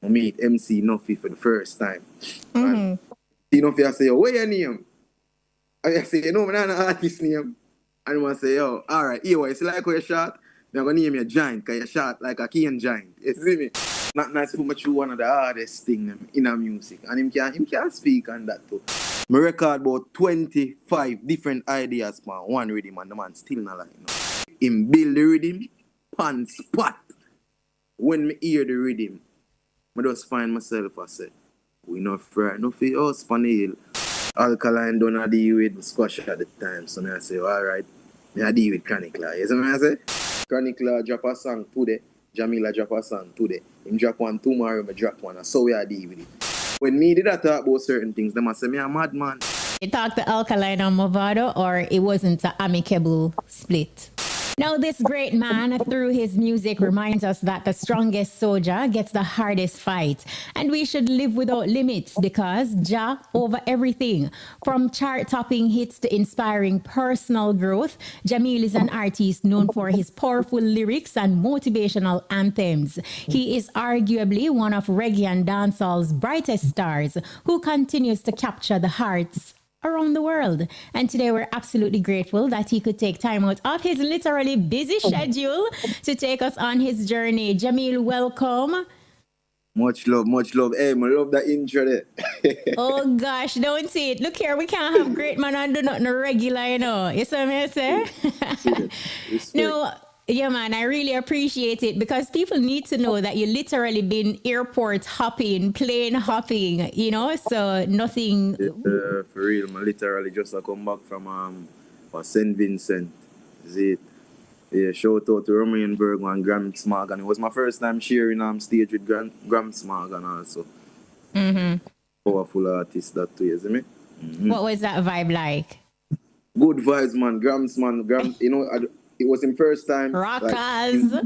I meet MC Nuffy for the first time. Mm-hmm. And Nuffy, I say, yo, what your name? I say, you know, I'm not an artist name. And I say, yo, all right, here, you see like where you shot? I'm going to name you Giant, because you shot like a Kian Giant. You see me? Not nice to put me through one of the hardest things in our music. And him can speak on that too. I record about 25 different ideas, man. One rhythm, and the man still not like, you know. Him build the rhythm, pan spot. When me hear the rhythm, I just find myself, I say, we not frightened, no for us, pan the hill. Alkaline don't have deal with squash at the time, so I say, all right, I deal with Chronic Law. You see what I say? Chronic Law drop a song today, Jahmiel drop a song today. Him drop one tomorrow, I drop one. So we are deal with it. When me did I talk about certain things, them I say, me a madman. You talked to Alkaline and Movado, or it wasn't an amicable split? Now, this great man, through his music, reminds us that the strongest soldier gets the hardest fight. And we should live without limits because Jah over everything. From chart-topping hits to inspiring personal growth, Jahmiel is an artist known for his powerful lyrics and motivational anthems. He is arguably one of Reggae and Dancehall's brightest stars who continues to capture the hearts around the world. And today we're absolutely grateful that he could take time out of his literally busy schedule to take us on his journey. Jahmiel, welcome. Much love, much love. Hey, I love that intro there. Oh gosh, don't see it. Look here, we can't have great man and do nothing regular, you know. You see what I say? No, yeah, man, I really appreciate it because people need to know that you literally been airport hopping, plane hopping, you know, so nothing. For real, I literally just come back from St. Vincent. Is it? Yeah, shout out to Romainberg and Graham Smargan. It was my first time sharing stage with Graham Smargan also. Mm-hmm. Powerful artist that too, you see me? Mm-hmm. What was that vibe like? Good vibes, man. Graham, you know, it was his first time. Rockers. Like,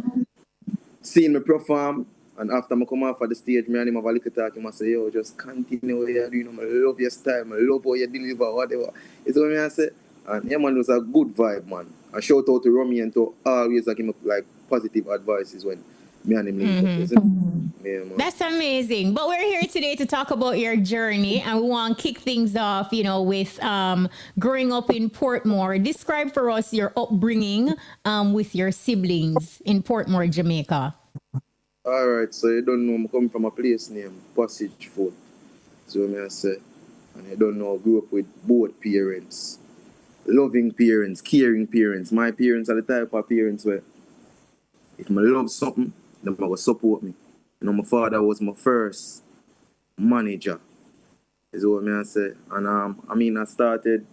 seeing me perform, and after I come off of the stage, me and him have a little talk, I say, yo, just continue what you're doing. I love your style, I love how you deliver, whatever. You see what I say? And yeah, man, it was a good vibe, man. I shout out to Romy and to always give him like positive advices when me and him link up. Yeah, that's amazing. But we're here today to talk about your journey, and we want to kick things off, you know, with growing up in Portmore. Describe for us your upbringing with your siblings in Portmore, Jamaica. All right, so you don't know, I'm coming from a place named Passage Foot. So I say, and you don't know, I grew up with both parents. Loving parents, caring parents. My parents are the type of parents where if I love something, then they will support me. You know, my father was my first manager, is what I say. And I started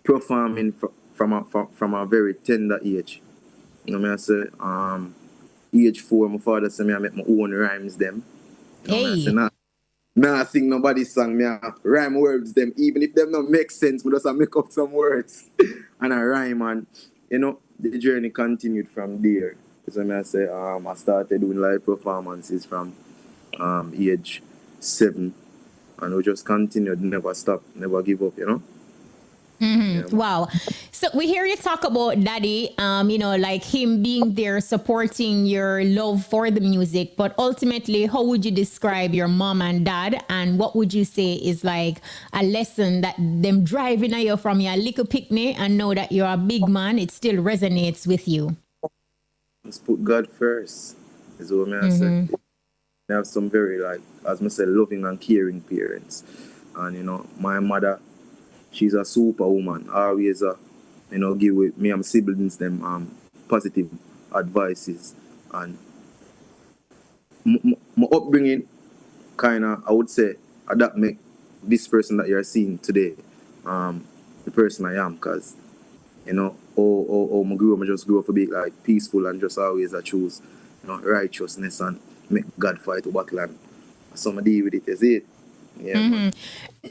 performing from a very tender age. You know what I say? Age 4, my father said me I make my own rhymes them. You know hey. Nah, sing nobody's song. Me I rhyme words them, even if them don't make sense. Me just make up some words and I rhyme. And you know, the journey continued from there. So I say, I started doing live performances from age 7, and we just continued, never stop, never give up. You know. Mm-hmm. Yeah. Wow. So we hear you talk about daddy, you know, like him being there supporting your love for the music. But ultimately, how would you describe your mom and dad? And what would you say is like a lesson that them driving you from your little picnic and know that you're a big man, it still resonates with you? Let's put God first, is what I say. I have some very, like, as I said, loving and caring parents. And, you know, my mother, she's a superwoman. Always, you know, give with me and my siblings them positive advices. And my upbringing, kind of, I would say, that make this person that you're seeing today the person I am. Because, you know, I grew up to be like peaceful and just always I choose, you know, righteousness and make God fight to battle. And so I deal with it, is it? Yeah.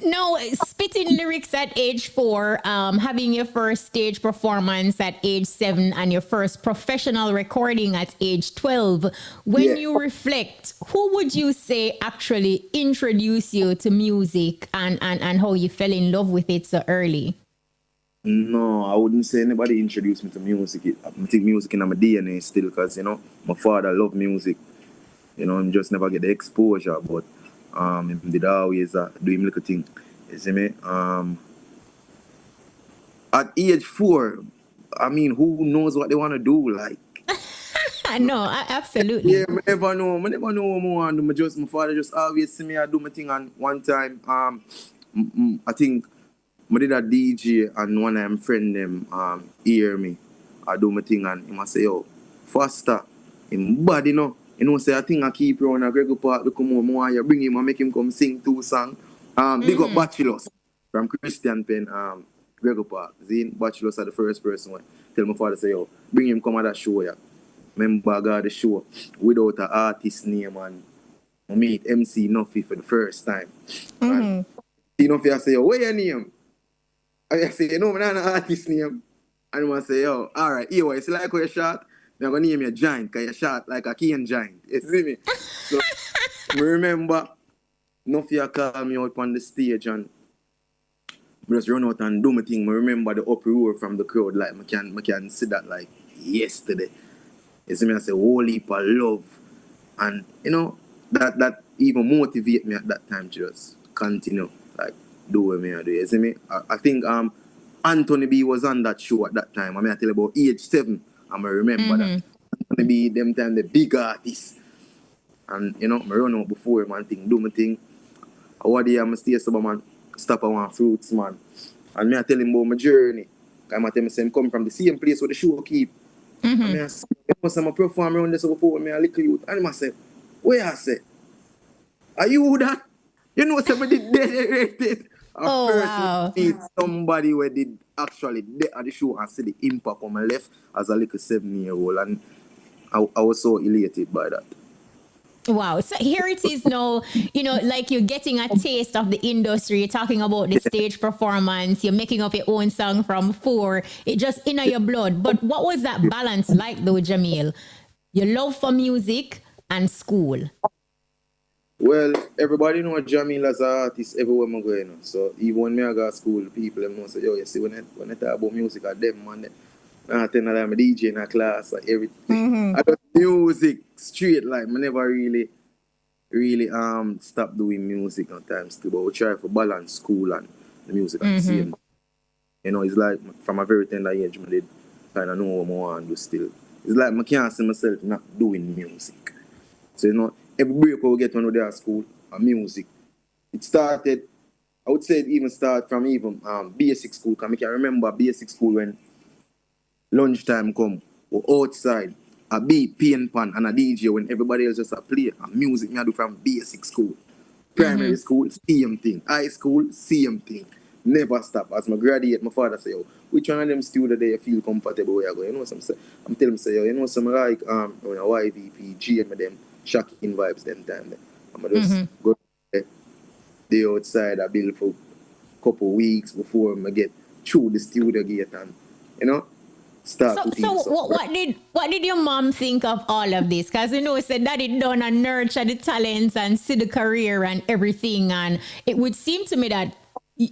No, spitting lyrics at age 4, having your first stage performance at age 7, and your first professional recording at age 12. When you reflect, who would you say actually introduced you to music and how you fell in love with it so early? No, I wouldn't say anybody introduced me to music. I think music in my DNA still because, you know, my father loved music. You know, him just never get the exposure, but him did always do him little thing. You see me? At age 4, I mean, who knows what they want to do? Like, No, absolutely. yeah, I never know what I want to do. My father just always see me I do my thing. And one time, I think I did a DJ and one of my friend them hear me. I do my thing and he must say, yo, faster. Him bad, you know. You know, say I think I keep you on a Gregor Park to come home. I bring him and make him come sing 2 songs. Big up Bachelors from Christian Pen, Gregor Park. Zine Bachelors are the first person when tell my father say, yo, bring him come at that show, yeah. Remember I got the show without an artist name and I meet MC Nuffy for the first time. And Nuffy I say, yo, what your name? I say, you know, I'm not an artist name. And I say, yo, alright, here, it's like how you shot. I'm going to name you Giant, because you shot like a Kane Giant. You see me? So, I remember, Nuffy called me out on the stage and I just run out and do my thing. I remember the uproar from the crowd, like, I can see that like yesterday. You see me, I say, whole heap of love. And, you know, that even motivate me at that time to just continue, like, do what I do. You see me? I think Anthony B was on that show at that time. I mean, I tell you about age 7. I remember that. Anthony B, them time, the big artist. And, you know, I run out before him and thing, do my thing. One day, I'm stay sober, man, stop at one fruits, man. And I tell him about my journey. I tell him, I'm coming from the same place where the show keep. And I say, I'm a performer around this before me, a little youth. And I say, where I say? Are you that? You know, somebody did Wow. Meet somebody where did actually there at the show and see the impact on my left as a little 7-year-old. And I was so elated by that. Wow. So here it is now, you know, like you're getting a taste of the industry. You're talking about the stage performance. You're making up your own song from 4. It just in your blood. But what was that balance like though, Jahmiel? Your love for music and school. Well, everybody know Jahmiel as an artist everywhere I go, you know. So even when I go to school, people know say, yo, you see when I talk about music at them, man, I tell them I'm a DJ in a class, like everything. I do music straight, like I never really stop doing music sometimes too, but we try to balance school and the music at the same. You know, it's like from a very tender age, I did kind of know what I want to do still. It's like I can't see myself not doing music. So, you know, every break we get when we're there at school, music. It started, I would say it even started from even basic school, because I can remember basic school when lunchtime come, we're outside, a beat, paint pan, and a DJ when everybody else just a play. And music I do from basic school. Primary school, same thing. High school, same thing. Never stop. As I graduate, my father say, yo, which one of them students you feel comfortable where you go? You know what I'm saying? I'm telling him, say, yo, you know some like when a YVP, G and them shocking vibes them time. I'm just go day outside, I build for a couple of weeks before I get through the studio gate and, you know, start. So what did your mom think of all of this? Because you know, said daddy done and nurture the talents and see the career and everything, and it would seem to me that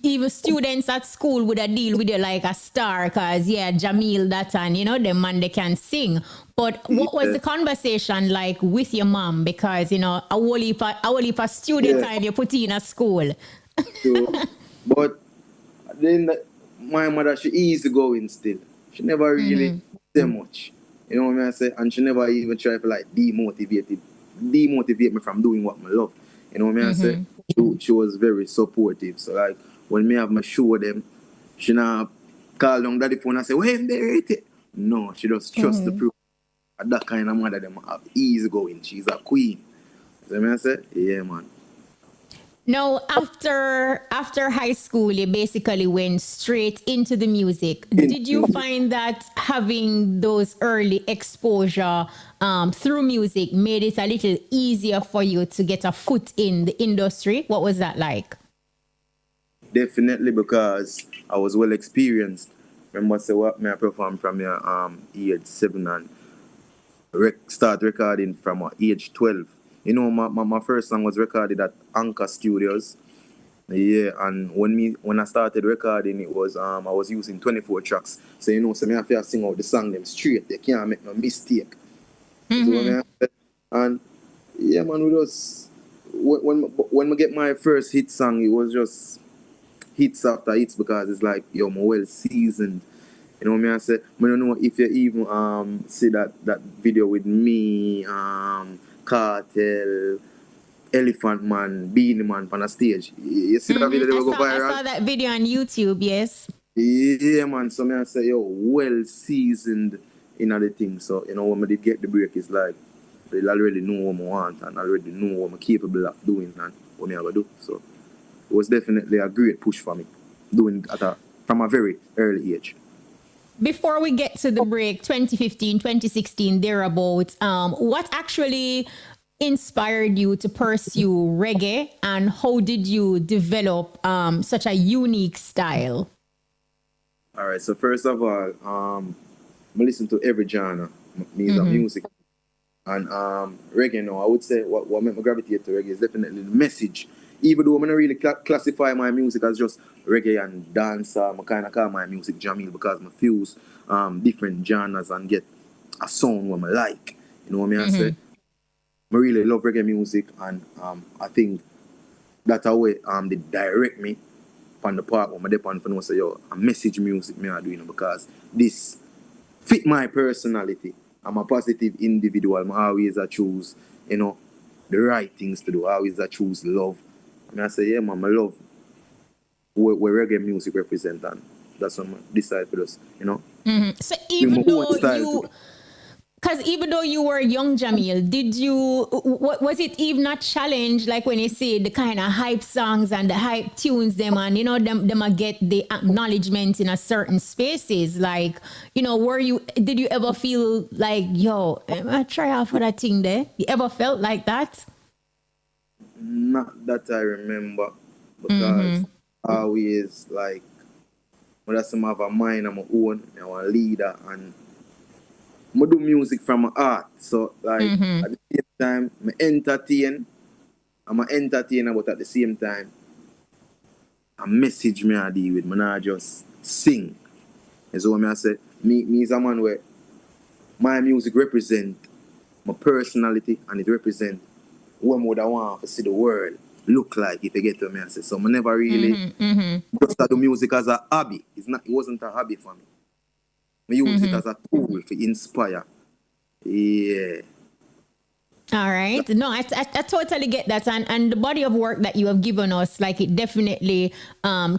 even students at school would have deal with you like a star, because Jahmiel that and you know them man they can sing. But what was the conversation like with your mom? Because you know a whole heap of student time you put in a school. So, but then my mother, she easygoing still. She never really say much. You know what I say? And she never even try to like demotivate me from doing what I love. You know what I say? She was very supportive. So like when me have my show them, she not call down daddy phone and say, when they rate it. No, she just trust the proof. That kind of mother them have easygoing. She's a queen. You know what I say? Yeah, man. Now, after high school, you basically went straight into the music. Did you find that having those early exposure through music made it a little easier for you to get a foot in the industry? What was that like? Definitely, because I was well experienced. Remember, say what me I perform from your age 7 and start recording from age 12. You know, my first song was recorded at Anchor Studios. Yeah, and when I started recording, it was I was using 24 tracks. So you know, so me have to sing out the song them straight. They can't make no mistake. So and Yeah, man, we just when we get my first hit song, it was just hits after hits because it's like, yo, I'm well seasoned. You know what I mean? I say, I don't know if you even see that video with me, Cartel, Elephant Man, Beanie Man on a stage. You see that video that will go viral? I saw that video on YouTube, yes. Yeah, man. So I say, yo, well seasoned in other things. So, you know, when I did get the break, it's like, they already know what I want and already know what I'm capable of doing and what I have to do. So it was definitely a great push for me, doing it from a very early age. Before we get to the break, 2015, 2016, thereabouts, what actually inspired you to pursue reggae and how did you develop such a unique style? All right, so first of all, I listen to every genre, means of music. And reggae now, I would say what made me gravitate to reggae is definitely the message. Even though I'm not really classify my music as just reggae and dancehall, I kind of call my music Jahmiel because I fuse different genres and get a sound what I like. You know what I mean? I say, I really love reggae music and I think that's a way they direct me on the part where I depend on say, yo, a message music me are doing because this fit my personality. I'm a positive individual. I always choose, you know, the right things to do. I always choose love. I mean, I say, yeah, man, I love where reggae music represents, and that's what I decide for us, you know. So even though you were young, Jahmiel, did you, was it even a challenge, like when you say the kind of hype songs and the hype tunes them and, you know, them get the acknowledgement in a certain spaces, like, you know, did you ever feel like, yo, I try out for that thing there? You ever felt like that? Not that I remember, because I always, like, when I have a mind of my own, I'm a leader, and I do music from my heart. So, like, at the same time, I'm an entertainer, but at the same time, a message me I deal with. I not just sing. And so, I say, me is a man where my music represent my personality, and it represent what I want to see the world look like, if you get to me. I say, so I never really just do music as a hobby. It wasn't a hobby for me. I use it as a tool to inspire. Yeah. All right. No, I totally get that. And the body of work that you have given us, like, it definitely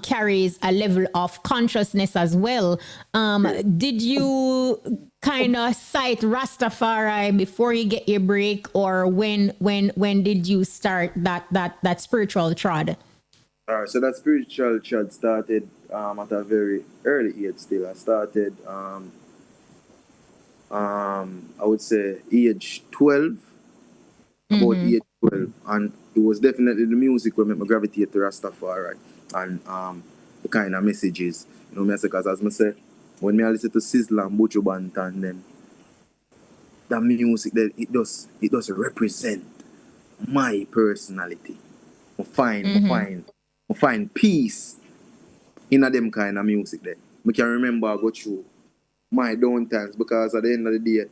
carries a level of consciousness as well. Did you kind of cite Rastafari before you get your break, or when did you start that spiritual trod? All right, so that spiritual trod started at a very early age still. I started, I would say, age 12. About age 12, and it was definitely the music that made me gravitate to Rastafari and the kind of messages, you know, because as I say, when I listen to Sizzla and Buju Banton, then that music that it does represent my personality. I find peace in them kind of music there. I can remember I go through my down times, because at the end of the day,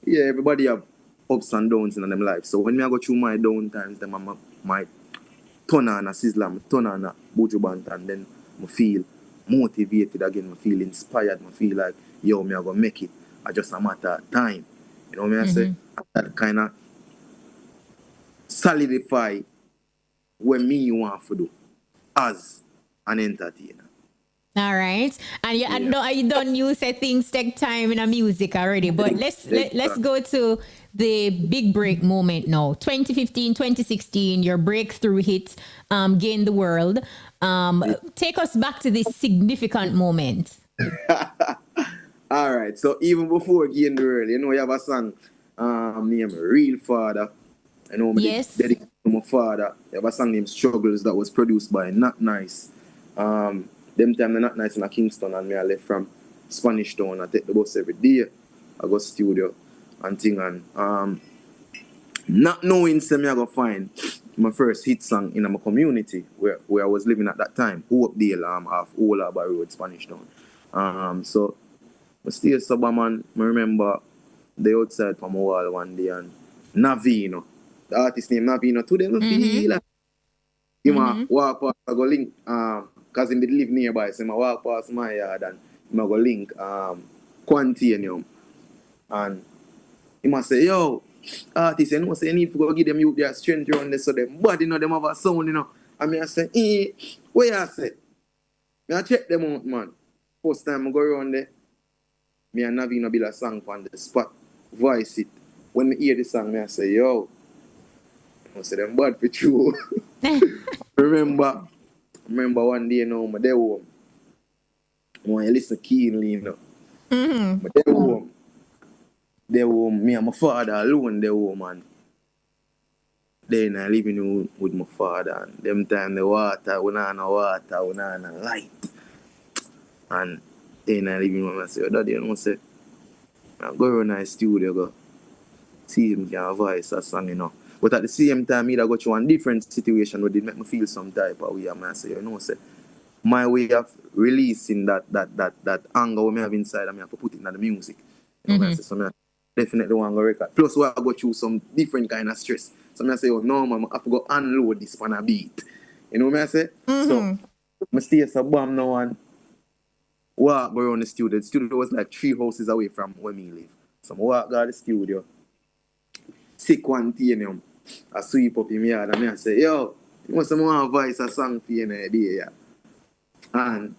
yeah, everybody have ups and downs in them life. So when I go through my down times, then I might turn on a Sizzla, turn on a Buju Banton, then I feel motivated again, I feel inspired, I feel like, yo, me I go make it. I just a matter of time. You know what I say? That kind of solidify what me want to do as an entertainer. All right, and I know you don't use things take time in a music already, but let's go to the big break moment now. 2015, 2016, your breakthrough hit, Gain the World. Take us back to this significant moment. All right, so even before Gain the World, you know, you have a song named Real Father. I know, yes, dedicated to my father. You have a song named Struggles that was produced by Not Nice. Them time they're Not Nice in Kingston, and me I left from Spanish Town. I take the bus every day. I go studio and thing, and not knowing say me I go find my first hit song in my community where I was living at that time, Oakdale, off Old Harbour Road, Spanish Town. So I stay sober, man. I remember they outside from a wall one day, and Navino, the artist name Navino, to them feel like he walk past, I go link, because he did live nearby, so I walk past my yard and I go link Quantanium. And he must say, yo, artists, you know, say you need to go give them youth their strength around this so them body, you know, them have a sound, you know. And I say, what you say? I check them out, man. First time I go around there, me and Navino build a song on the spot, voice it. When I hear the song, I say, yo, I say, them bad for true. remember one day, you know, my day home. I want to listen keenly, you know. My day home. Me and my father alone, they home, man. Then I living with my father, and them time the water, we not light. And then I living with myself, daddy, you know, say, I go around the studio, go see him can voice a song, you know. But at the same time, I go through one different situation where it make me feel some type of way. I say, you know, say, my way of releasing that anger we have inside, I have to put it in the music. You know, I say, so I definitely want to record. Plus, I go through some different kind of stress. So I say, oh no, man, I have to go unload this on a beat. You know what I say? So I stay at a bomb now and walk around the studio. The studio was like 3 houses away from where me live. So I walk out the studio, sick Quantanium, I sweep up in my yard and I say, yo, you want some more voice a song for you in a day, yeah? And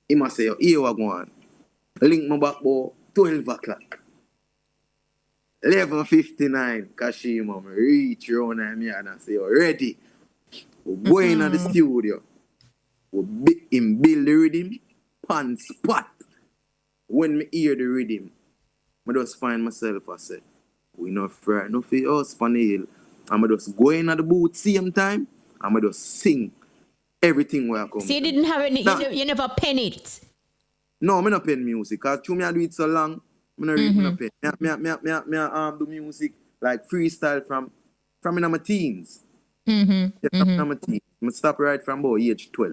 he must say, yo, here we go on. Link my back boy, 12 o'clock. 11:59, Kshema, reach around my yard and say, yo, ready? We go in the studio. We build the rhythm, pan spot. When me hear the rhythm, I just find myself, I say, we not afraid, no fear us, Panel. I'm just go in at the booth same time, I'm just sing everything where I come. So you didn't have any, you never pen it? No, I don't pen music, because through me I do it so long, I don't really pen. Me do music like freestyle from in my teens. In my teens. I stop right from about age 12.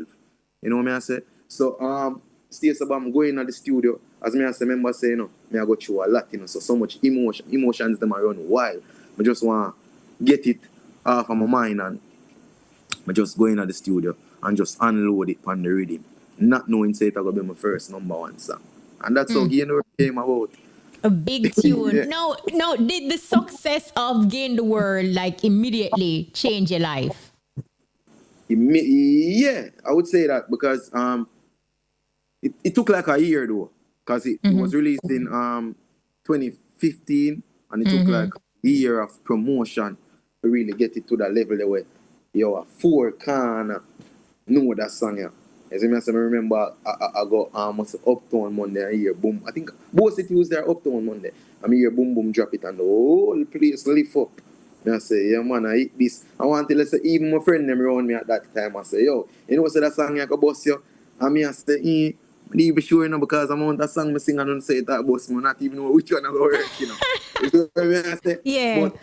You know what I say? So, stay so I'm going to the studio. As me as a member say, you know, me I go through a lot, you know, so much emotions them are run wild. I just want to get it off of my mind and I just go into the studio and just unload it on the rhythm. Not knowing say it's going to be my first #1 song. And that's how Gain the World came about. A big tune. Yeah. Now, did the success of Gain the World like immediately change your life? Yeah, I would say that because it took like a year though. Because it was released in 2015 and it took like a year of promotion to really get it to that level where you have 4 can know that song. Yeah. As I remember, I got almost Uptown Monday and hear boom. I think both cities use their Uptown Monday. I hear boom boom drop it and the whole place lift up. And I say, yeah man, I hit this. I want to say even my friend them around me at that time. I say, yo, you know what's that song I can bust you? And I say, need be sure, you know, because I'm on that song I sing and don't say that boss me, not even know which one I go work, you know. You know what I say? Yeah. But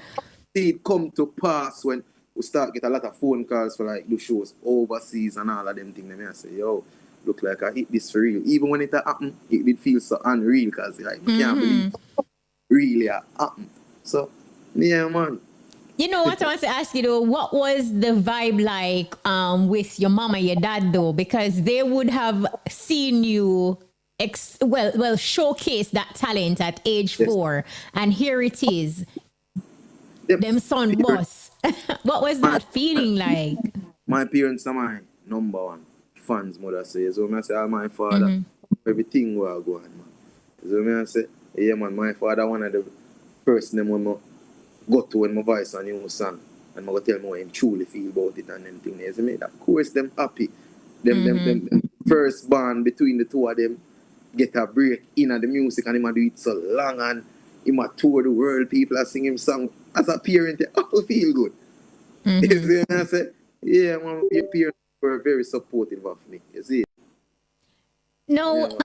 it come to pass when we start get a lot of phone calls for like the shows overseas and all of them things. And I say, yo, look like I hit this for real. Even when it happened, it did feel so unreal because like I can't believe it really happened. So yeah, man. You know what I want to ask you though, what was the vibe like with your mom and your dad though? Because they would have seen you showcase that talent at age 4, and here it is. Them son boss. What was that feeling like? My parents are my #1 fans, mother say. So I say, my father, everything will go on, man. So I say, yeah, man, my father one of the first them when I go to when my voice on new song, and I go tell me what I truly feel about it and them things. Of course, them happy. Them first band between the two of them get a break in the music, and him do it so long and him a tour the world. People are singing him song. As a parent, I feel good. You see what I say? Yeah, man, your parents were very supportive of me. You see? No,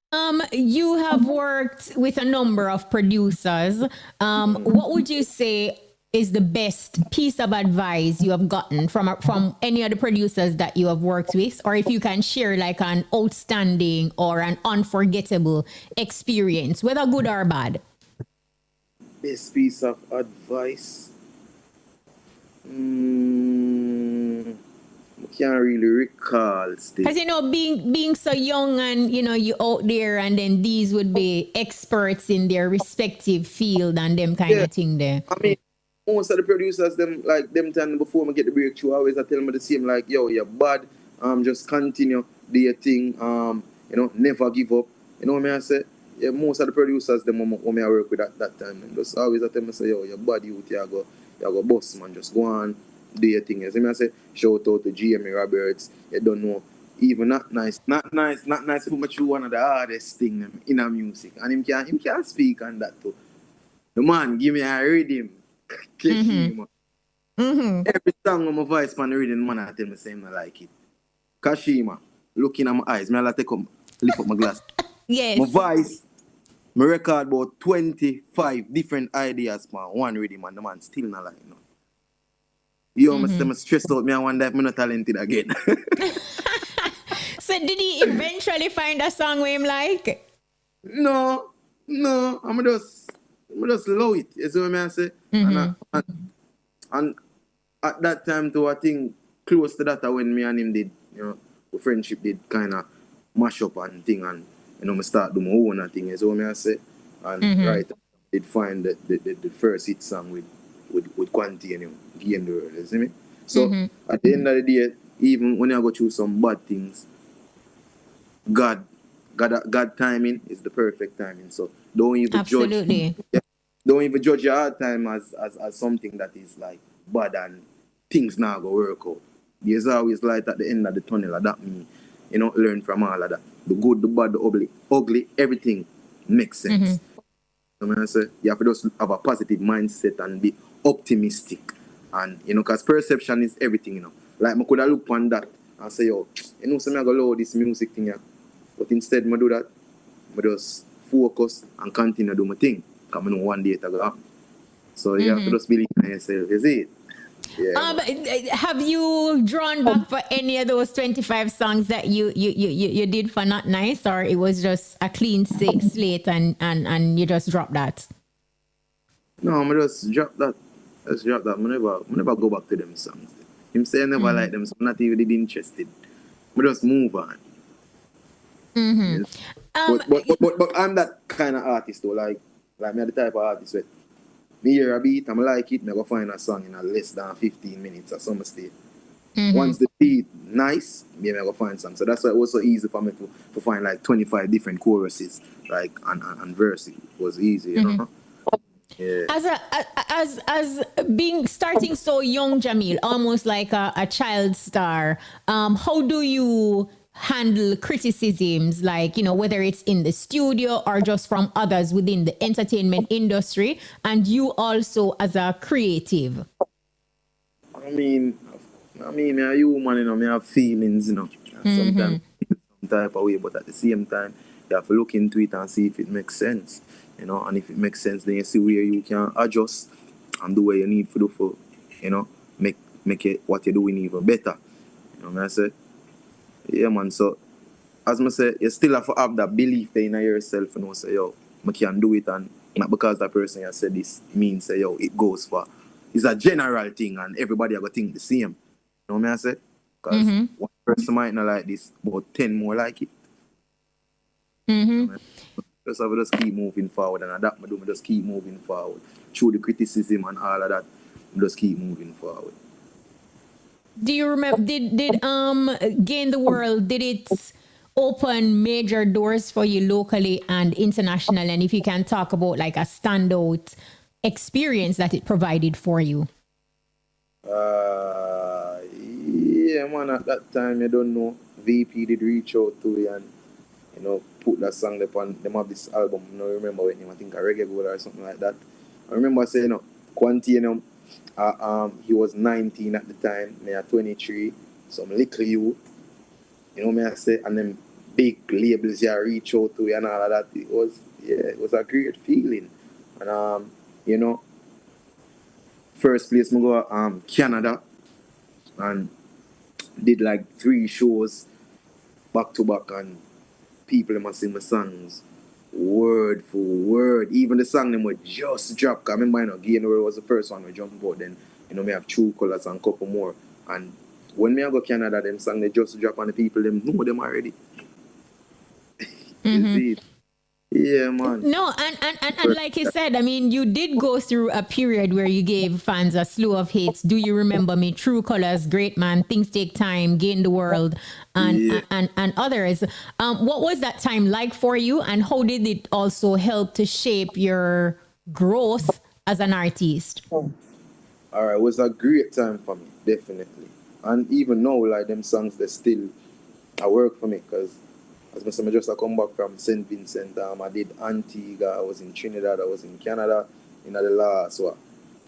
you have worked with a number of producers. What would you say is the best piece of advice you have gotten from any of the producers that you have worked with? Or if you can share like an outstanding or an unforgettable experience, whether good or bad. Best piece of advice. I can't really recall still. Because being so young and you out there, and then these would be experts in their respective field and them kind of thing there. I mean, most of the producers, them time before I get the breakthrough, always I tell them the same, like, yo, you're bad, just continue, do your thing, never give up. You know what I say? Yeah, most of the producers, them when I work with at that time, and just always I tell them, say, yo, you're bad youth, you go boss, man, just go on, do your thing. You see me, I say, shout out to GME Roberts, you don't know, even not nice for much one of the hardest thing in our music, and him can speak on that too. The man give me a rhythm. Kshema. Every song on my voice man rhythm, man, I tell me saying I like it. Kshema, looking at my eyes, me I take up, lift up my glass. Yes. My voice, my record about 25 different ideas, man. One rhythm, and the man still not like no. Yo, I'm stressed out. Me I wonder if I'm not talented again. So did he eventually find a song where him like? No, I'm just love it. You see what I say? And at that time too, I think close to that when me and him did, the friendship did kind of mash up and thing, and me start do my own thing. You see what I say? And right, did find the first hit song with Quanti and Reggae and Dancehall. You see me? So at the end of the day, even when I go through some bad things, God timing is the perfect timing. So don't even judge. Don't even judge your hard time as something that is like bad and things now go work out. There's always light at the end of the tunnel, and that me, learn from all of that. The good, the bad, the ugly, everything makes sense. So I say you have to just have a positive mindset and be optimistic. And because perception is everything, Like I could have looked on that and say, yo, so I go low this music thing here. But instead I do that, I just focus and continue to do my thing. Because I know one day it will happen. So you have to just believe in yourself, you see it? Yeah. Have you drawn back for any of those 25 songs that you did for Not Nice, or it was just a clean slate and you just dropped that? No, I just drop that. I never go back to them songs. Him say I never like them, so I'm not even interested. I just move on. Yes. But I'm that kind of artist though, like me the type of artist where me hear a beat, I like it, I go find a song in a less than 15 minutes at some state. Once the beat nice, me I go find some. So that's why it was so easy for me to find like 25 different choruses, like and verses. It was easy, Yeah. As being starting so young, Jahmiel, almost like a child star, how do you handle criticisms, like whether it's in the studio or just from others within the entertainment industry, and you also as a creative? I mean, I'm a human, me have feelings, sometimes some type of way, but at the same time, you have to look into it and see if it makes sense, and if it makes sense, then you see where you can adjust and do what you need to do for, make it what you're doing even better. You know what I say? Yeah, man. So, as I say, you still have to have that belief in yourself, say, yo, I can do it, and not because that person has said this means, say, yo, it goes for. It's a general thing, and everybody are going to think the same. You know what I say? Because one person might not like this, but 10 more like it. Just have to just keep moving forward, and that I do, just keep moving forward. Through the criticism and all of that, just keep moving forward. Do you remember, did Gain the World, did it open major doors for you locally and international? And if you can talk about like a standout experience that it provided for you. Yeah, man, at that time, you don't know, VP did reach out to you and, put that song upon them have this album. I don't remember what name, I think a Reggae or something like that. I remember saying, Quanti, he was 19 at the time, me at 23, some little youth, me I say, and them big labels you reach out to you and all of that. It was a great feeling. And first place me go Canada and did like 3 shows back to back, and people must sing my songs word for word. Even the song them would just drop. I remember Gain the World was the first one we jumped out, then You know, me have True Colors and couple more. And when me I go Canada, them song they just drop on the people, them know them already. You see it? Yeah, man. No, and like you said, I mean, you did go through a period where you gave fans a slew of hits. Do you remember me? True Colors, Great Man, Things Take Time, Gain the World, and others. What was that time like for you, and how did it also help to shape your growth as an artist? All right, it was a great time for me, definitely. And even now, like them songs, they still I work for me because as I said, I just come back from St. Vincent. I did Antigua, I was in Trinidad, I was in Canada in the last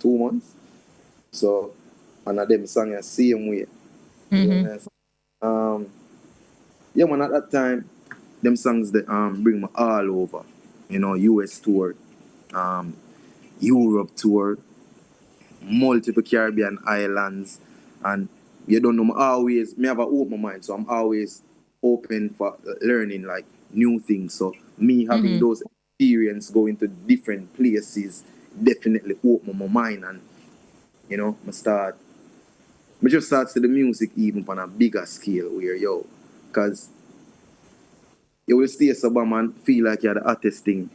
2 months. So, and I them sang the same way. Yeah, man, at that time, them songs that bring me all over. You know, US tour, Europe tour, multiple Caribbean islands, and you don't know, me have an open mind, so I'm always open for learning like new things. So me having those experience going to different places definitely open my mind, and you know, I just start to the music even on a bigger scale where because you will stay sober man, feel like you're the artist thing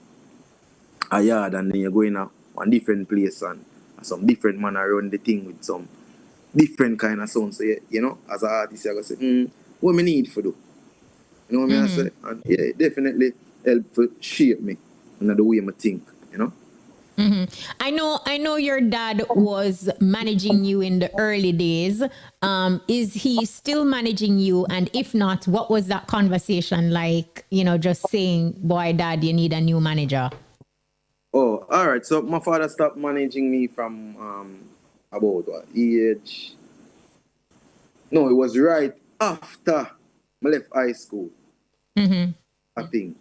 a yard, and then you're going to one different place and some different man around the thing with some different kind of sound. So you know, as an artist, you're gonna say, what me need for do? You know what I say? And yeah, it definitely helped to shape me and the way I think, you know? I know your dad was managing you in the early days. Is he still managing you? And if not, what was that conversation like? You know, just saying, boy, dad, you need a new manager. Oh, all right. So my father stopped managing me from about what age? No, it was right after I left high school. I think.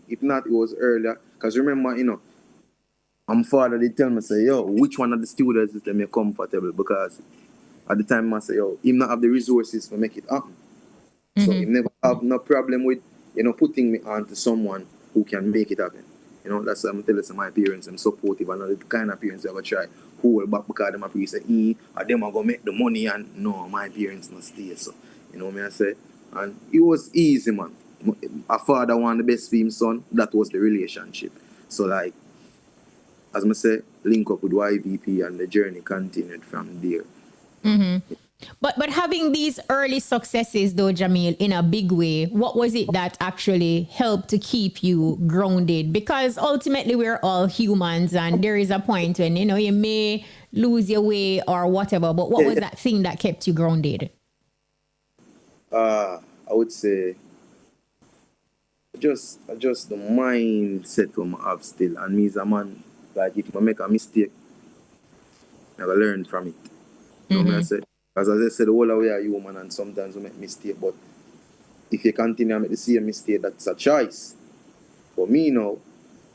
If not, it was earlier. Because remember, you know, my father did tell me, say, yo, which one of the students is them comfortable? Because at the time, I say, yo, he not have the resources to make it happen. So he never have no problem with, you know, putting me on to someone who can make it happen. You know, that's why I'm telling my parents I'm supportive, and the kind of parents that ever try hold back because them appear say, or them are gonna make the money, and no, my parents not stay. So, you know what I say? And it was easy, man. A father wanted the best for his son, that was the relationship. So like, as I say, link up with YVP and the journey continued from there. But having these early successes though, Jahmiel, in a big way, what was it that actually helped to keep you grounded? Because ultimately we're all humans, and there is a point when, you know, you may lose your way or whatever, but what was that thing that kept you grounded? I would say just the mindset I have still, and me as a man, like if I make a mistake, I gotta learn from it. You know what I say? Because as I said, the whole way are human, and sometimes we make mistakes, but if you continue to make the same mistake, that's a choice. For me now,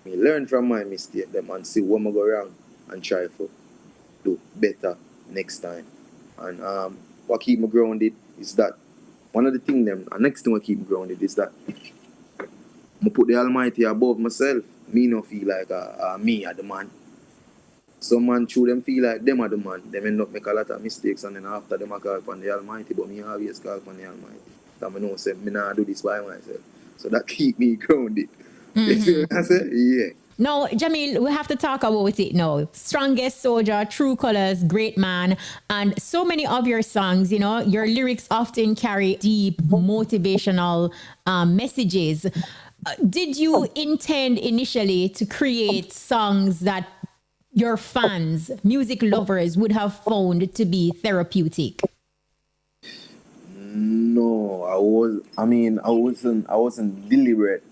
me learn from my mistake them and see what I go wrong and try to do better next time. And what keep me grounded is that one of the things them, and next thing what keep me grounded is that I put the Almighty above myself. Me no feel like me are the man. Some man through them feel like them are the man. Them end up make a lot of mistakes, and then after them I call upon the Almighty, but me always call upon the Almighty. So I know say me nah do this by myself. So that keep me grounded. You see what I say? Yeah. No, Jahmiel, we have to talk about it now. Strongest Soldier, True Colors, Great Man, and so many of your songs, you know, your lyrics often carry deep motivational messages. Did you intend initially to create songs that your fans, music lovers, would have found to be therapeutic? No, I wasn't deliberate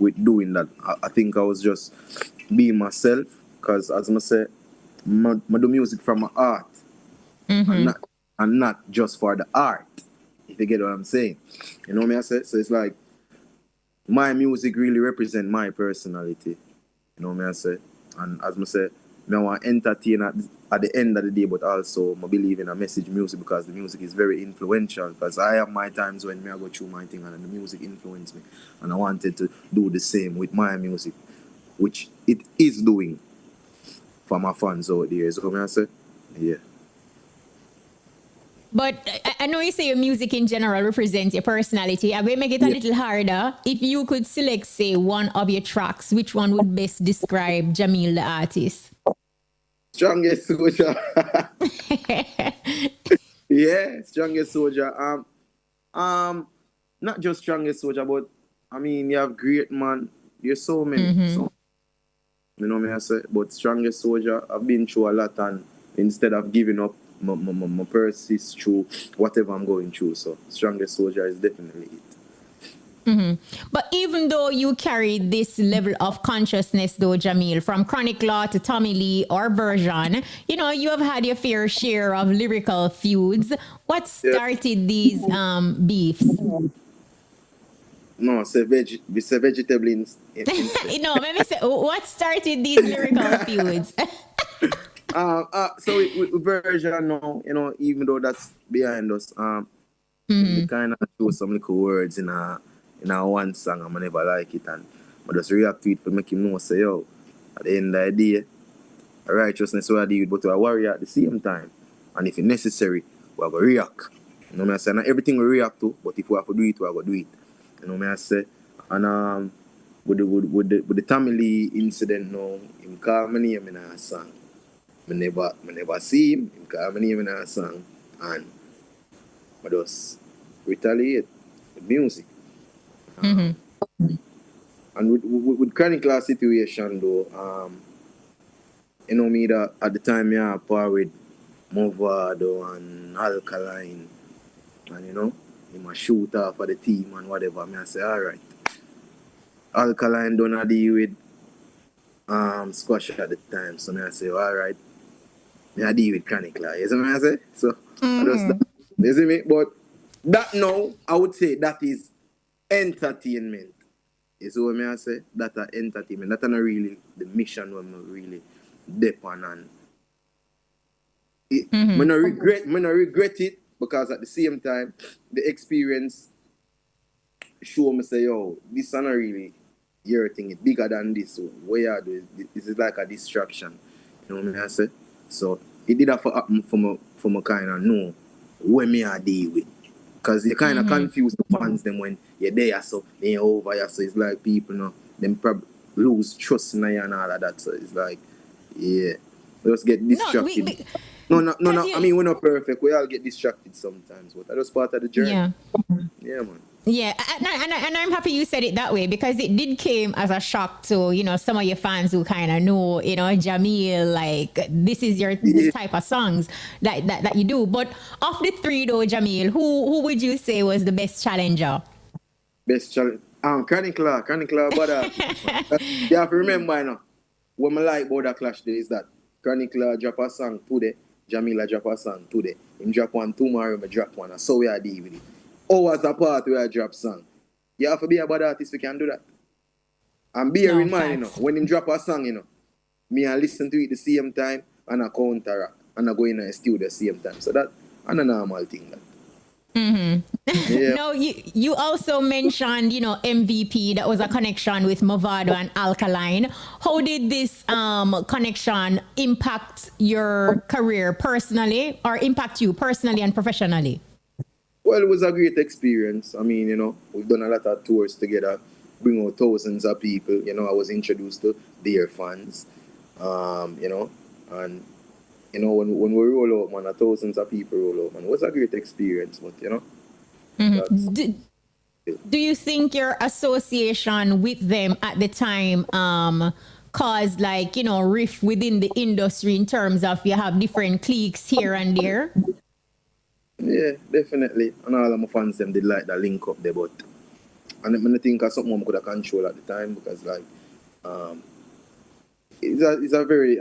with doing that. I think I was just being myself, because as I say, I do music from my art, and not just for the art, if you get what I'm saying. You know what I say? So it's like my music really represent my personality. You know what I say? And as I say, I want to entertain at the end of the day, but also I believe in a message music, because the music is very influential. Because I have my times when I go through my thing and the music influenced me, and I wanted to do the same with my music, which it is doing for my fans out there. So I say, Yeah. But I know you say your music in general represents your personality. I will make it a little harder. If you could select, say, one of your tracks, which one would best describe Jahmiel the artist? Strongest soldier. Yeah, strongest soldier. Not just strongest soldier, but I mean, you have great man. There's so many. So, you know what I say? But strongest soldier, I've been through a lot, and instead of giving up, my persist through whatever I'm going through. So, strongest soldier is definitely it. But even though you carry this level of consciousness, though, Jahmiel, from Chronic Law to Tommy Lee or Version, you know, you have had your fair share of lyrical feuds. What started these beefs? No, say vegetable No, let me say, what started these lyrical feuds? So with Version now, you know, even though that's behind us, we kind of show some little words in a one song, and I never like it, and I just react to it to make him know, say, yo, at the end of the day, righteousness we do, but we are warrior at the same time, and if it's necessary, we are going to react. You know what I say? Not everything we react to, but if we have to do it, we are going to do it. You know what I say? And with the Tommy Lee incident now, him call my name in a song. I never see him call my name in a song, and I just retaliate with music. And with Chronic Law situation though, you know me that at the time I par with Movado and Alkaline, and you know, him a shoot off for the team and whatever. I say, alright. Alkaline don't deal with Squash at the time, so I say, alright. I deal with Chronic Law. You see what I say? So I just that. You see me? But that now, I would say that is entertainment. You see what I say? That are entertainment. That's not really the mission when we really dip on, and I not regret it, because at the same time the experience show me say, yo, this is not really your thing, it's bigger than this. So what you do this is like a distraction. You know what I say? So it did that for me kind of know where me I deal with. Because you kind of confuse the fans them when you're there, so then you're over here. So it's like people, you know, them probably lose trust in you and all of that. So it's like, yeah, we just get distracted. No, I mean, we're not perfect. We all get distracted sometimes, but that's part of the journey. Yeah, man. Yeah, and I'm happy you said it that way, because it did came as a shock to, you know, some of your fans who kind of know, you know, Jahmiel, like this is your this type of songs that you do. But of the three though, Jahmiel, who would you say was the best challenger? Best challenge? Chronic Law, but you have to remember, you know, what I like about that clash there is that Chronic Law drop a song today, Jahmiel drop a song today. Him drop one tomorrow, I drop one. So we are dealing with it. Hours apart where I drop song. You have to be a bad artist, we can do that. And bear in mind, you know, when him drop a song, you know, me I listen to it the same time and I counter and I go in the studio the same time. So that is a normal thing. Yeah. No, you also mentioned, you know, MVP, that was a connection with Movado and Alkaline. How did this connection impact your career personally, or impact you personally and professionally? Well, it was a great experience. I mean, you know, we've done a lot of tours together, bring out thousands of people. You know, I was introduced to their fans, you know, and, you know, when we roll out, man, thousands of people roll out, man. It was a great experience, but, you know. Do you think your association with them at the time caused, like, you know, rift within the industry in terms of you have different cliques here and there? Yeah, definitely. And all of my fans them did like that link up there, but and I think that's something I could have control at the time, because like it's a very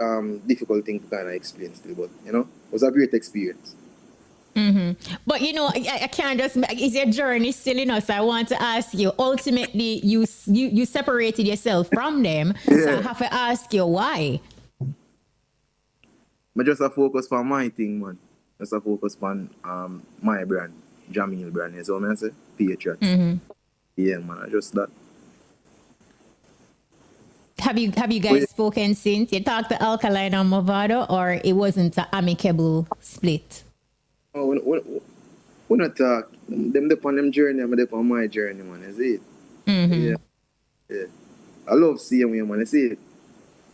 difficult thing to kind of explain still, but you know, it was a great experience. But you know, I can't just, is your journey still in us? I want to ask you, ultimately you separated yourself from them, so I have to ask you why. I just a focus on my thing, man. Just a focus on my brand, Jahmiel brand. You know what I say? Patriot. Yeah, man, I just that. have you guys spoken since? You talked to Alkaline and Movado, or it wasn't an amicable split? Oh, we not talk. Them dep on them journey, I'm dep on my journey, man. You see it? Mm-hmm. Yeah. I love seeing you, man. You see it?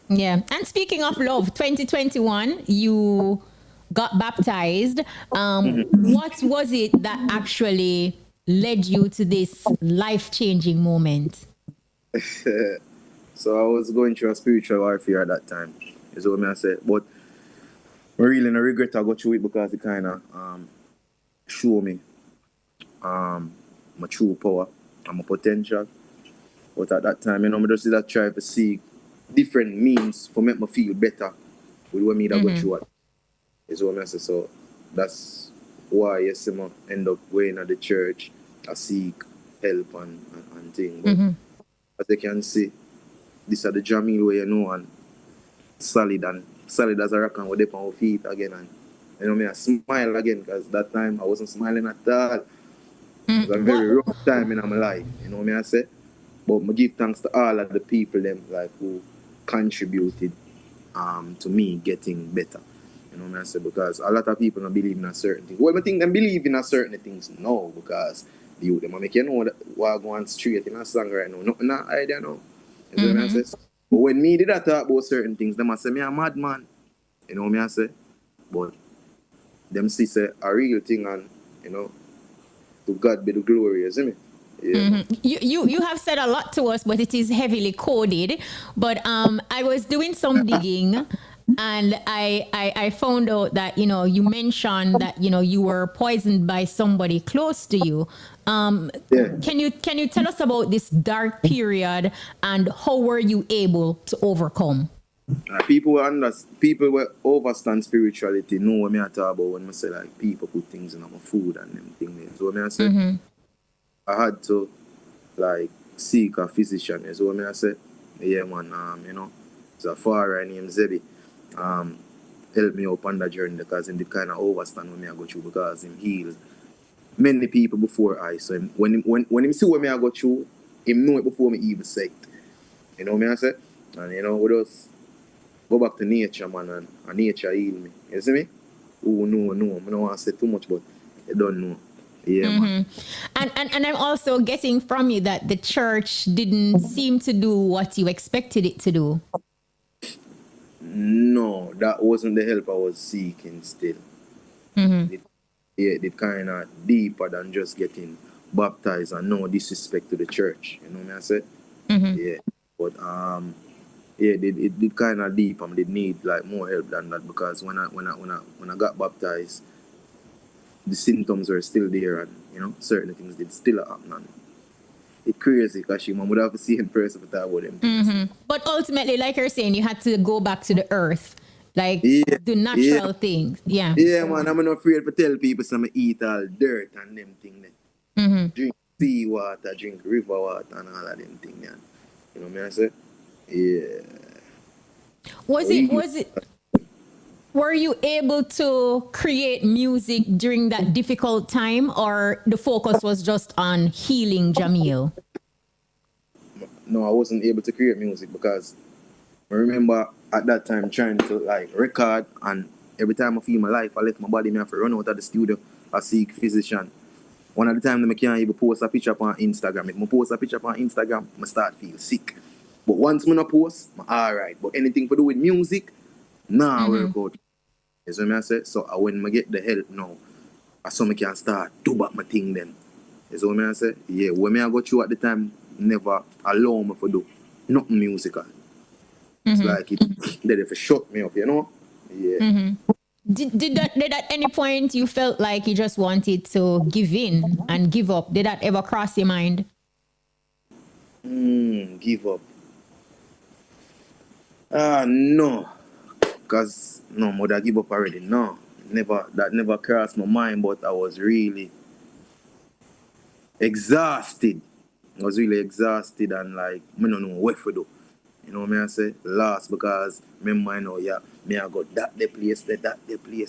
Yeah. And speaking of love, 2021, you got baptized. What was it that actually led you to this life-changing moment? So I was going through a spiritual warfare at that time. Is what I said. But I really no regret I go through it because it kind of show me my true power and my potential. But at that time, I just did try to see different means for make me feel better with what me that go through it. Is what I say. So that's why yes, I end up going at the church. I seek help and things. But as you can see, this is the Jahmiel way, and solid as a rock and with up on our feet again. And me I smile again because that time I wasn't smiling at all. It was a very rough time in my life, me I say. But I give thanks to all of the people them who contributed to me getting better. Me I say, because a lot of people don't believe in a certain thing. Well, I think they believe in a certain things now because the youth them make you know that what going straight in a song right now. Nothing that idea now. You know what I say? But when me did I talk about certain things, them I say me a madman. You know me I say? But them see say a real thing, and to God be the glory, you see me? Yeah. You have said a lot to us, but it is heavily coded. But I was doing some digging, and I found out that you mentioned that you were poisoned by somebody close to you. Can you tell us about this dark period and how were you able to overcome? People will overstand spirituality know what I talk about when I say like people put things in my food and them things. So when I say I had to like seek a physician. So when I say yeah man, it's a foreign named Zebi. Help me up on that journey because him did kind of overstand what I go through because him healed many people before I. So when him see what I go through, him know it before me even say it. You know what I say? And we just go back to nature, man, and nature heal me. You see me? Oh no. I don't want to say too much, but you don't know. Yeah, man. And I'm also getting from you that the church didn't seem to do what you expected it to do. No, that wasn't the help I was seeking still. It kind of deeper than just getting baptized and no disrespect to the church. You know what I say? Yeah. But it did kind of deep and did need like more help than that because when I got baptized, the symptoms were still there and certain things did still happen. And it's crazy because she would have to see in person to talk about them. But ultimately, like you're saying, you had to go back to the earth. Like the natural things. Yeah. Yeah, man, I'm not afraid to tell people some eat all dirt and them things. Drink sea water, drink river water and all of them things. You know what I say? Yeah. Were you able to create music during that difficult time, or the focus was just on healing Jahmiel? No, I wasn't able to create music because I remember at that time trying to like record, and every time I feel my life, I let my body me have to run out of the studio. I seek physician. One of the time I can't even post a picture on Instagram. If I post a picture on Instagram, I start feel sick. But once I not post, I'm alright. But anything to do with music, I work out. You see what I say? So when I get the help now, I saw me can start do back my thing then. You see what I say? Yeah, when I go through at the time, never allow me to do nothing musical. It's like it shut me up, Yeah. Did at any point you felt like you just wanted to give in and give up? Did that ever cross your mind? Give up. No. Because no, mother give up already. No. That never crossed my mind, but I was really exhausted. I was really exhausted and like I don't know what to do. You know what I say? Lost because remember I know me I got that the place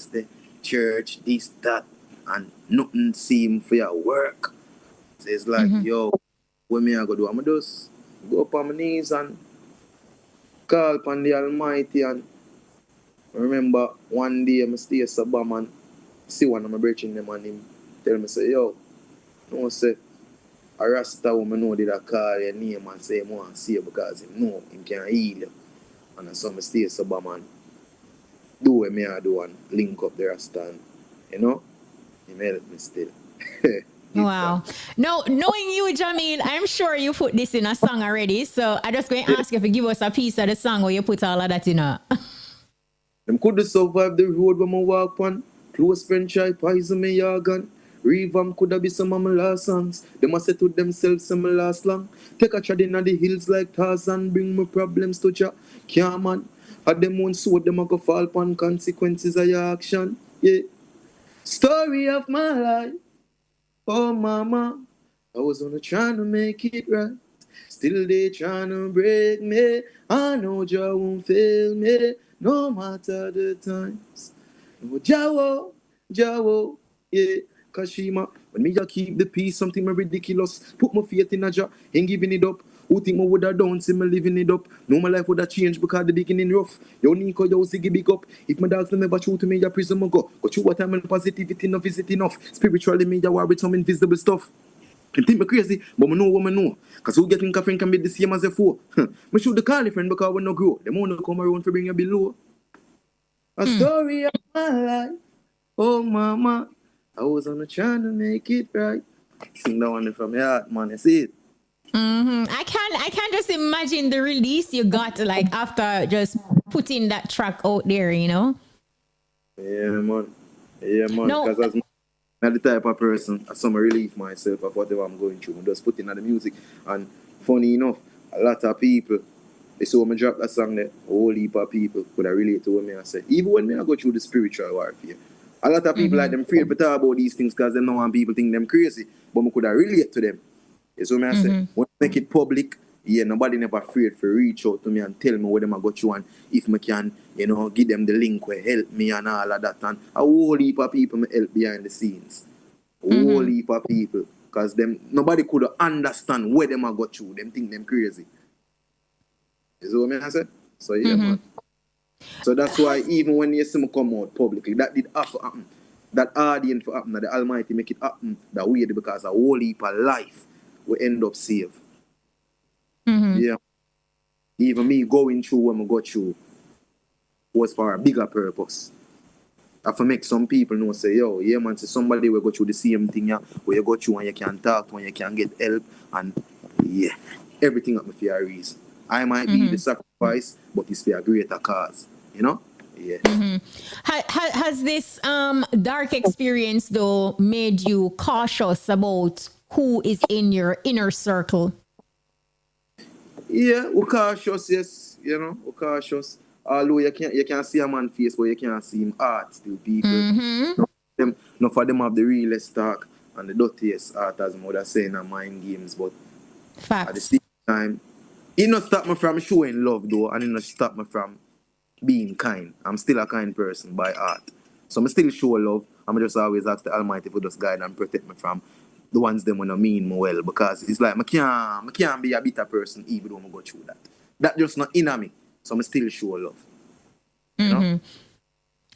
there, church, this, that, and nothing seem for your work. So it's like, yo, what me I go do? I'm just go up on my knees and call upon the Almighty, and I remember one day I stay at Sabam and see one of my brethren them and him tell me, say, yo, no, say, a Rasta woman know did I call your name and say, I want to see you because him know him can heal you. And so I stay at Sabam and do what me I do and link up the Rasta and, you know, him help me still. Wow. Now, knowing you, Jahmiel, I'm sure you put this in a song already. So I just going to ask you to give us a piece of the song where you put all of that in. Them could survive the road when I walk on. Close friend try poison me jargon. Revamp could have be some of my last songs. They must say to themselves some of my last long. Take a tread in the hills like Tarzan. Bring my problems to ya. Can't man. Had them one sword, them a go fall upon consequences of your action. Yeah. Story of my life. Oh mama. I was on a trying to make it right. Still they trying to break me. I know Jah won't fail me. No matter the times. No Jawo, Jawo, yeah, Kshema. When me just keep the peace, something me ridiculous. Put my faith in a Jah, ain't giving it up. Who think me would have done, see me living it up. No, my life would have changed because the beginning rough. Yo Nico, yo Ziggy big up. If my dogs never true to me, your prison me go. Go through what time and positivity no visit enough. Spiritually me, ya war with some invisible stuff. You think me crazy, but me know what me know. Cause who getting a friend can be the same as a foe. Me should the call a friend because we no grow. Them wanna come around to bring you below. A story of my life. Oh mama, I was on a trying to make it right. Sing that one from your heart, man. You see it? I can just imagine the release you got like after just putting that track out there, you know? Yeah, man. Yeah, man. No. Because I'm the type of person, I some relief myself of whatever I'm going through. I just put in the music. And funny enough, a lot of people, they saw me drop that song there, a whole heap of people could relate to what me I say. Even when me I go through the spiritual warfare, a lot of people like them afraid to talk about these things because they know when people think them crazy. But me could relate to them. You see what I say? When I make it public, yeah, nobody never afraid to reach out to me and tell me what them I go through and if me can, you know, give them the link where help me and all of that. And a whole heap of people me help behind the scenes. A whole heap of people. Because them nobody could understand where them I go through. Them think them crazy. You see what I say? So yeah, man. So that's why even when you see me come out publicly, that did have to happen. That audience for happen, that the Almighty make it happen that way because a whole heap of life will end up saved. Yeah. Even me going through what I go through was for a bigger purpose. I have to make some people know, say, yo, yeah, man, say somebody will go through the same thing, yeah, where you go through and you can talk to and you can get help, and yeah, everything up for a reason. I might be the sacrifice, but it's for a greater cause, you know? Yeah. Has this dark experience, though, made you cautious about who is in your inner circle? Yeah, we're cautious, yes. You know, we're cautious. Although you can see a man's face, but you can't see him heart still, people. Not for them have the realest talk and the dirtiest art, as I would have said in mind games, but Facts. at the same time, it not stop me from showing love, though, and it not stop me from being kind. I'm still a kind person by heart. So I still show love. I'm just always ask the Almighty to just guide and protect me from the ones them when I mean me well, because it's like I can't be a bitter person even though I go through that. That just not in me. So I still show love. You know?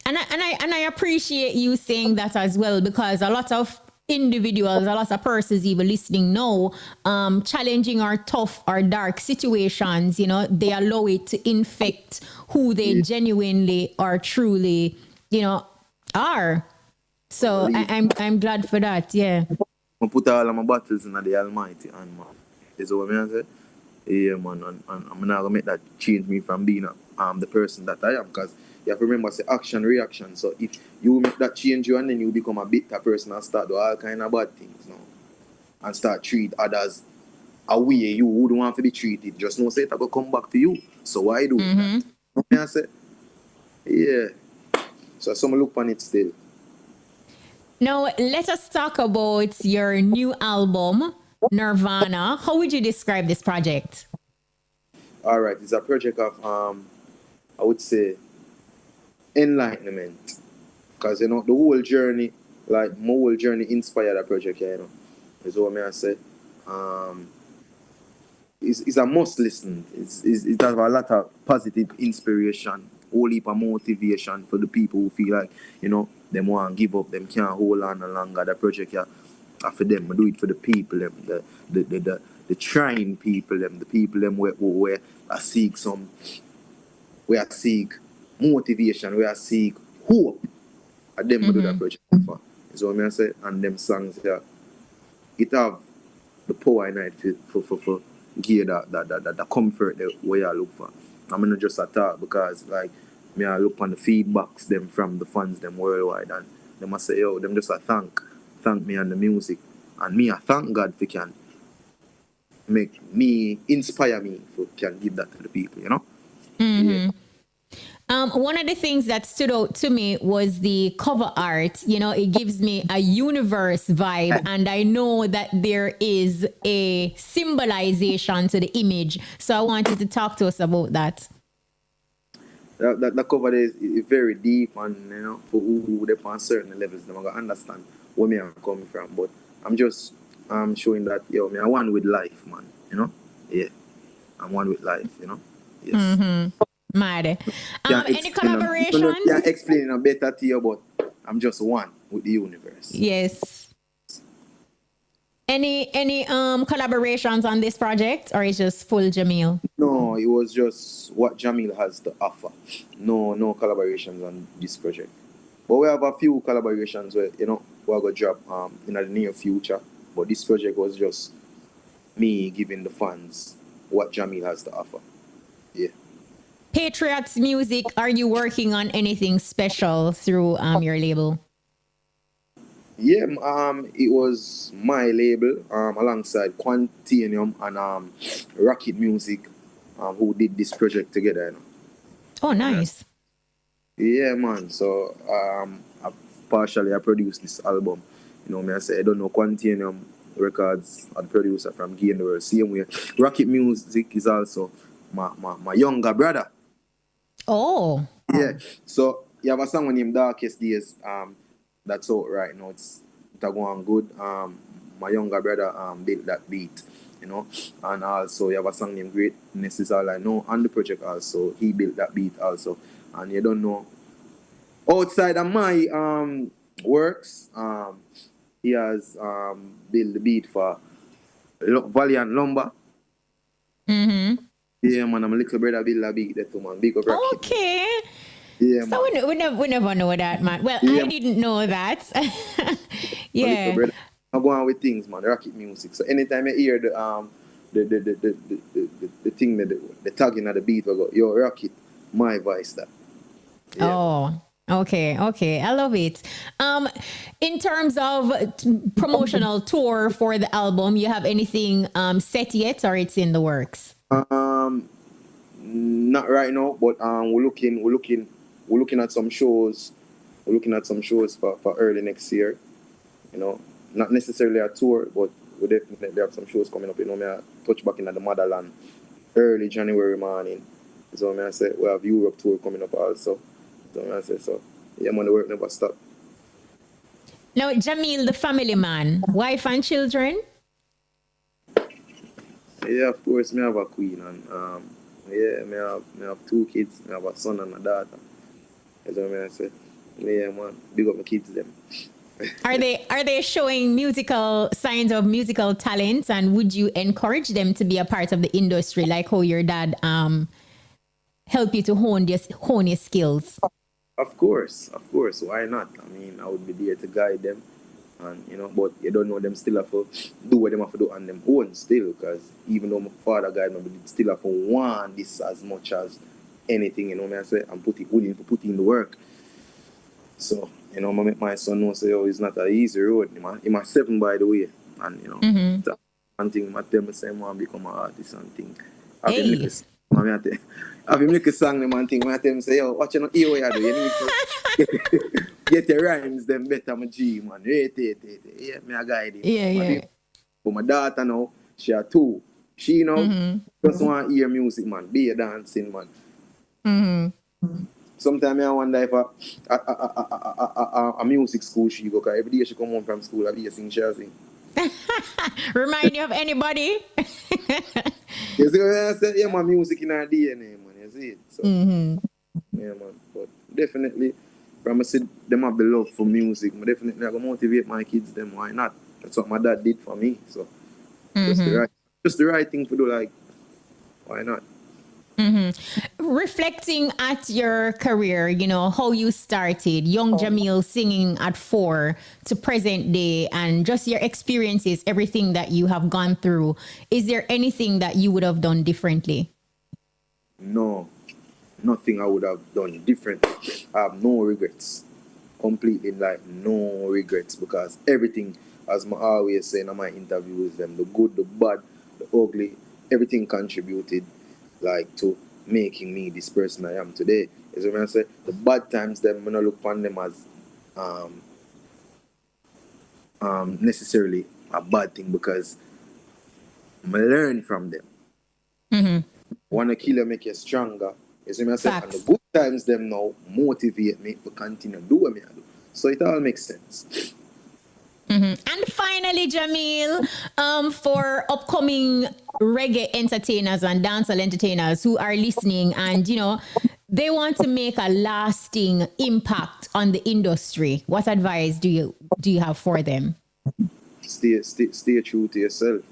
And I appreciate you saying that as well, because a lot of individuals, a lot of persons even listening know, challenging or tough or dark situations, you know, they allow it to infect who they genuinely or truly, you know, are. So I'm glad for that, yeah. I put all of my battles in the Almighty and man. Is what I say? Yeah, man, and I'm not gonna make that change me from being the person that I am, because you have to remember, say action, reaction. So if you make that change you and then you become a bitter person and start do all kind of bad things now, and start treat others a way you wouldn't want to be treated, just know say it will come back to you. So why do that? I say, yeah. So some look on it still. Now let us talk about your new album, Nirvana. How would you describe this project? All right, it's a project of I would say enlightenment, because you know the whole journey, like my whole journey inspired a project, you know. Is what I say. it's a must listen. It has a lot of positive inspiration, whole heap of motivation for the people who feel like, them want to give up, them can't hold on no longer. The project, yeah, for them, I do it for the people, them, the trying people, them, the people them where I seek motivation, where I seek hope. And them do that project for. So I say, and them songs, yeah, it have the power in it for give the comfort the way I look for. I'm not just attack because like me I look on the feedbacks them from the fans them worldwide, and they must say, yo, them just a thank me and the music. And me I thank God for can make me inspire me for can give that to the people, Yeah. One of the things that stood out to me was the cover art. It gives me a universe vibe, and I know that there is a symbolization to the image. So I wanted to talk to us about that. The cover is very deep, and for who they on certain levels, they're gonna understand where me I'm coming from. But I'm just showing that me I one with life, man. Yeah, I'm one with life. Yes. Mad. Any collaborations? I can't explain it better to you, but I'm just one with the universe. Yes. Any collaborations on this project, or is just full Jahmiel? No, it was just what Jahmiel has to offer. No collaborations on this project. But we have a few collaborations where we're gonna drop in the near future. But this project was just me giving the fans what Jahmiel has to offer. Yeah. Patriots Music, are you working on anything special through your label? Yeah, it was my label alongside Quantinium and Rocket Music who did this project together. Oh, nice. Yeah, man. So I produced this album. Me I say I don't know Quantinium Records are the producer from Reggae and Dancehall. Same way, Rocket Music is also my younger brother. Oh. Yeah. So you have a song named Darkest Days. That's out right now. It's going good. My younger brother built that beat, and also you have a song named Greatness Is All I Know on the project also. He built that beat also. And you don't know, outside of my works, he has built the beat for Valiant Lumber. Yeah, man, I'm a little brother build a beat that too, man. Big up Rocket. Okay. Yeah, so we never know that, man. Well, yeah. I didn't know that. Yeah. I'm going with things, man. Rocket Music. So anytime I hear the thing that the tagging of the beat, I go, yo, Rocket, my voice that. Yeah. Oh. Okay. I love it. In terms of promotional tour for the album, you have anything set yet, or it's in the works? Not right now, but we're looking at some shows. We're looking at some shows for early next year. Not necessarily a tour, but we definitely have some shows coming up. Me I touch back in the motherland early January morning. So I say we have Europe tour coming up also. So I say so. Yeah, man, the work never stop. Now, Jahmiel, the family man, wife and children. Yeah, of course, me have a queen, and me have 2 kids. Me have a son and a daughter. That's what I say. Yeah, man, big up my kids them. Are they showing signs of musical talent, and would you encourage them to be a part of the industry, like how your dad helped you to hone your skills? Of course. Why not? I mean, I would be there to guide them. And, but you don't know them still have to do what them have to do on them own still, because even though my father guide me, but still have to want this as much as anything, I say, I'm willing to put in the work. So, I make my son know, say, it's not an easy road. He's 7, by the way. And, one thing, I tell me, say, I want to become an artist and thing. I've him make a song, man, thing. When I tell him, say, yo, watch you not hear what you do. You need to get your rhymes them better, my G, man. Yeah, me a guide him. Yeah. But my daughter now, she a 2. She just want to hear music, man. Be a dancing, man. Sometimes I wonder if a music school she go, because every day she come home from school, I be a sing, she sing. Remind you of anybody? You see what I said? Yeah, my music in our DNA, man. You see it? So, yeah, man. But definitely, from I said them have the love for music. I definitely I go motivate my kids. Them why not? That's what my dad did for me. So just the right thing to do. Like, why not? Reflecting at your career, you know, how you started, young Jahmiel singing at 4 to present day, and just your experiences, everything that you have gone through. Is there anything that you would have done differently? No, nothing I would have done different. I have no regrets. Completely, like, no regrets, because everything, as I always say in my interviews, them, the good, the bad, the ugly, everything contributed, like, to making me this person I am today. As I say, the bad times, them, when I look upon them as necessarily a bad thing, because I learn from them. Want to kill you, make you stronger. You see me say? And the good times, them now motivate me to continue do what I do. So it all makes sense. And finally, Jahmiel, for upcoming reggae entertainers and dancehall entertainers who are listening and, you know, they want to make a lasting impact on the industry, what advice do you have for them? Stay true to yourself.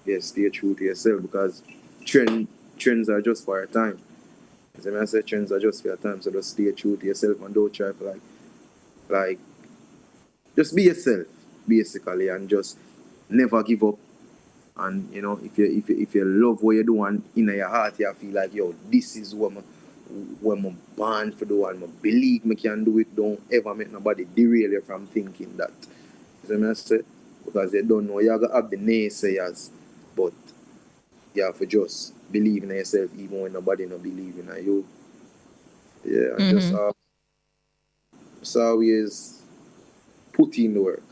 Yes, stay true to yourself, because trends are just for a time. As I say, trends are just for a time, so just stay true to yourself and don't try for like just be yourself, basically, and just never give up. And you know, if you love what you do and in your heart you feel like, yo, this is what I'm born for do, and I believe me can do it, don't ever make nobody derail you from thinking that. As I say, because they don't know, you have to have the naysayers, but you have to just believe in yourself even when nobody no believe in you. Yeah, and just always put in the work.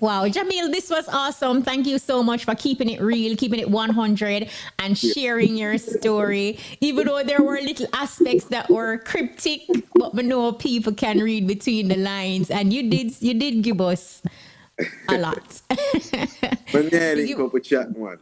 Wow, Jahmiel, this was awesome. Thank you so much for keeping it real, keeping it 100, and sharing your story. Even though there were little aspects that were cryptic, but we know people can read between the lines, and you did give us a lot. But yeah, I didn't go for chat, man.